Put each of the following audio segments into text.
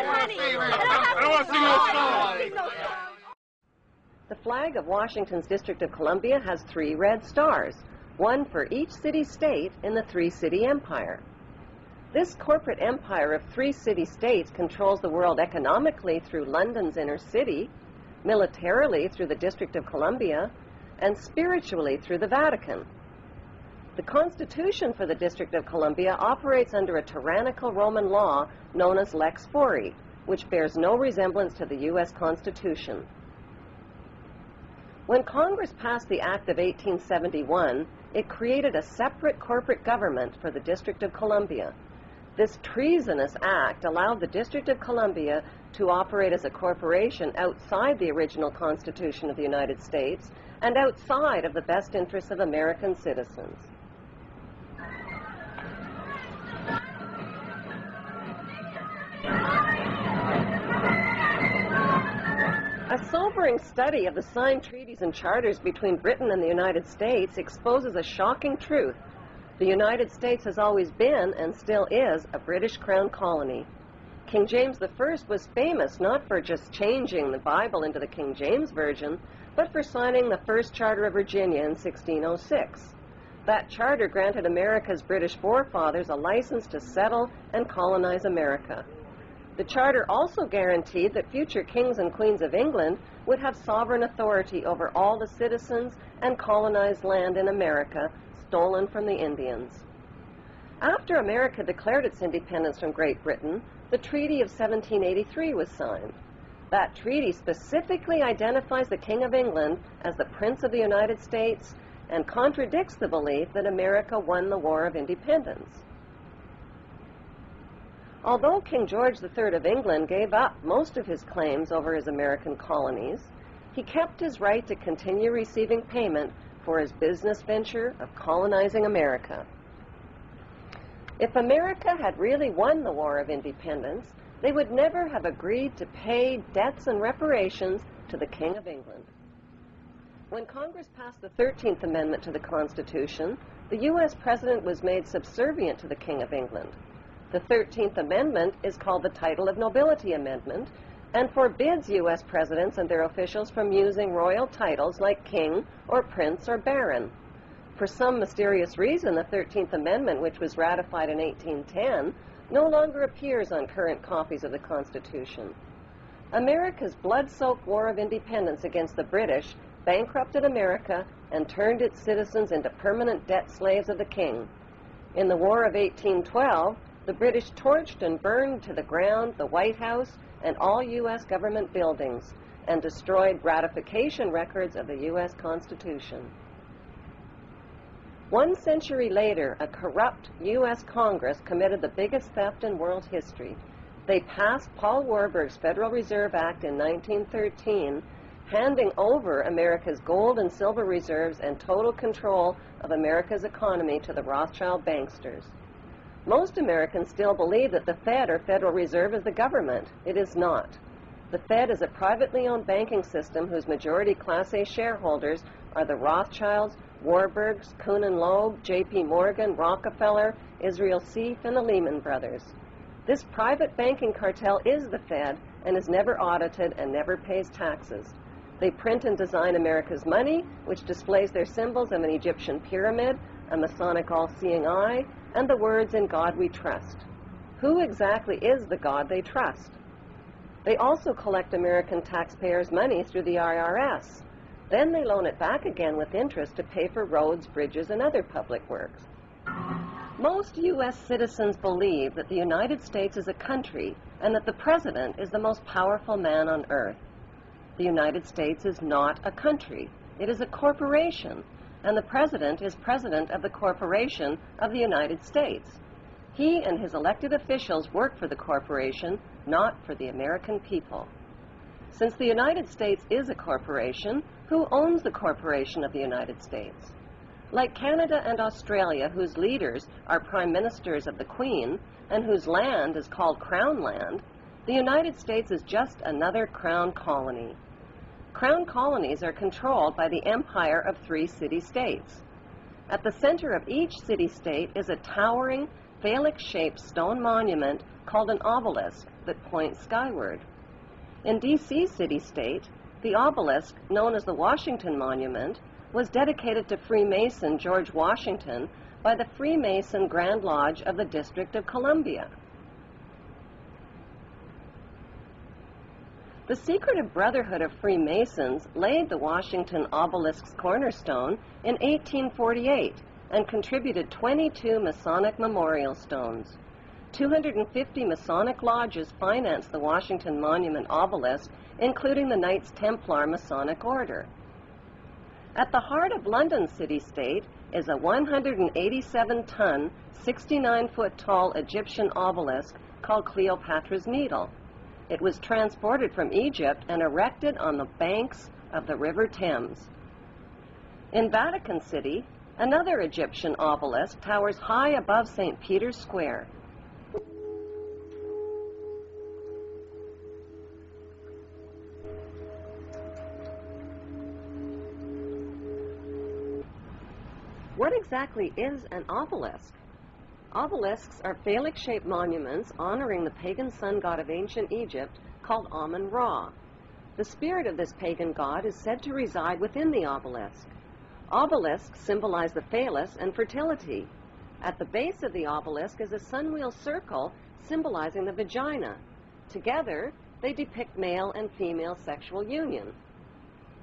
I don't want to see no song. The flag of Washington's District of Columbia has 3 red stars, one for each city-state in the 3-city empire. This corporate empire of 3 city-states controls the world economically through London's inner city, militarily through the District of Columbia, and spiritually through the Vatican. The Constitution for the District of Columbia operates under a tyrannical Roman law known as Lex Fori, which bears no resemblance to the U.S. Constitution. When Congress passed the Act of 1871, it created a separate corporate government for the District of Columbia. This treasonous act allowed the District of Columbia to operate as a corporation outside the original Constitution of the United States and outside of the best interests of American citizens. A sobering study of the signed treaties and charters between Britain and the United States exposes a shocking truth. The United States has always been, and still is, a British Crown colony. King James I was famous not for just changing the Bible into the King James Version, but for signing the First Charter of Virginia in 1606. That charter granted America's British forefathers a license to settle and colonize America. The charter also guaranteed that future kings and queens of England would have sovereign authority over all the citizens and colonized land in America stolen from the Indians. After America declared its independence from Great Britain, the Treaty of 1783 was signed. That treaty specifically identifies the King of England as the Prince of the United States and contradicts the belief that America won the War of Independence. Although King George III of England gave up most of his claims over his American colonies, he kept his right to continue receiving payment for his business venture of colonizing America. If America had really won the War of Independence, they would never have agreed to pay debts and reparations to the King of England. When Congress passed the 13th Amendment to the Constitution, the U.S. President was made subservient to the King of England. The 13th Amendment is called the Title of Nobility Amendment and forbids U.S. presidents and their officials from using royal titles like king or prince or baron. For some mysterious reason, the 13th Amendment, which was ratified in 1810, no longer appears on current copies of the Constitution. America's blood-soaked War of Independence against the British bankrupted America and turned its citizens into permanent debt slaves of the king. In the War of 1812, the British torched and burned to the ground the White House and all U.S. government buildings and destroyed ratification records of the U.S. Constitution. 1 century later, a corrupt U.S. Congress committed the biggest theft in world history. They passed Paul Warburg's Federal Reserve Act in 1913, handing over America's gold and silver reserves and total control of America's economy to the Rothschild banksters. Most Americans still believe that the Fed, or Federal Reserve, is the government. It is not. The Fed is a privately owned banking system whose majority Class A shareholders are the Rothschilds, Warburgs, Kuhn and Loeb, J.P. Morgan, Rockefeller, Israel Seif, and the Lehman Brothers. This private banking cartel is the Fed and is never audited and never pays taxes. They print and design America's money, which displays their symbols of an Egyptian pyramid, a Masonic all-seeing eye, and the words, "In God we trust." Who exactly is the God they trust? They also collect American taxpayers' money through the IRS. Then they loan it back again with interest to pay for roads, bridges, and other public works. Most U.S. citizens believe that the United States is a country and that the President is the most powerful man on earth. The United States is not a country. It is a corporation, and the President is President of the Corporation of the United States. He and his elected officials work for the corporation, not for the American people. Since the United States is a corporation, who owns the corporation of the United States? Like Canada and Australia, whose leaders are prime ministers of the Queen and whose land is called Crown Land, the United States is just another Crown colony. Crown colonies are controlled by the empire of 3 city-states. At the center of each city-state is a towering phallic-shaped stone monument called an obelisk that points skyward. In D.C. city-state, the obelisk, known as the Washington Monument, was dedicated to Freemason George Washington by the Freemason Grand Lodge of the District of Columbia. The Secretive Brotherhood of Freemasons laid the Washington obelisk's cornerstone in 1848 and contributed 22 Masonic memorial stones. 250 Masonic lodges financed the Washington Monument obelisk, including the Knights Templar Masonic Order. At the heart of London city-state is a 187-ton, 69-foot-tall Egyptian obelisk called Cleopatra's Needle. It was transported from Egypt and erected on the banks of the River Thames. In Vatican City, another Egyptian obelisk towers high above St. Peter's Square. What exactly is an obelisk? Obelisks are phallic-shaped monuments honoring the pagan sun god of ancient Egypt called Amun-Ra. The spirit of this pagan god is said to reside within the obelisk. Obelisks symbolize the phallus and fertility. At the base of the obelisk is a sunwheel circle symbolizing the vagina. Together, they depict male and female sexual union.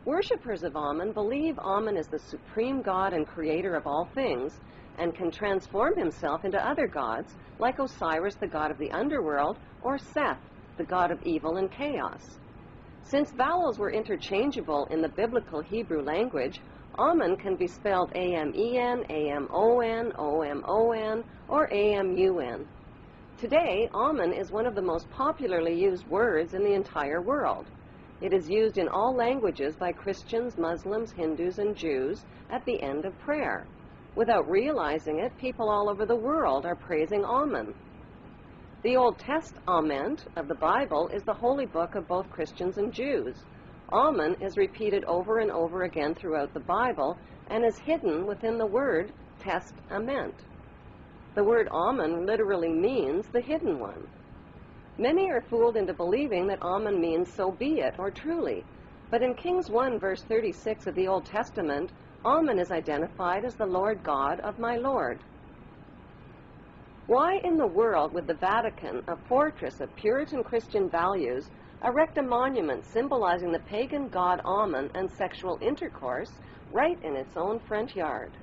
Worshippers of Amun believe Amun is the supreme god and creator of all things, and can transform himself into other gods, like Osiris, the god of the underworld, or Seth, the god of evil and chaos. Since vowels were interchangeable in the biblical Hebrew language, Amun can be spelled A-M-E-N, A-M-O-N, O-M-O-N, or A-M-U-N. Today, Amun is one of the most popularly used words in the entire world. It is used in all languages by Christians, Muslims, Hindus, and Jews at the end of prayer. Without realizing it, people all over the world are praising Amun. The Old Testament of the Bible is the holy book of both Christians and Jews. Amun is repeated over and over again throughout the Bible and is hidden within the word testament. The word Amun literally means the hidden one. Many are fooled into believing that Amun means so be it or truly, but in Kings 1 verse 36 of the Old Testament, Amun is identified as the Lord God of my Lord. Why in the world would the Vatican, a fortress of Puritan Christian values, erect a monument symbolizing the pagan god Amun and sexual intercourse right in its own front yard?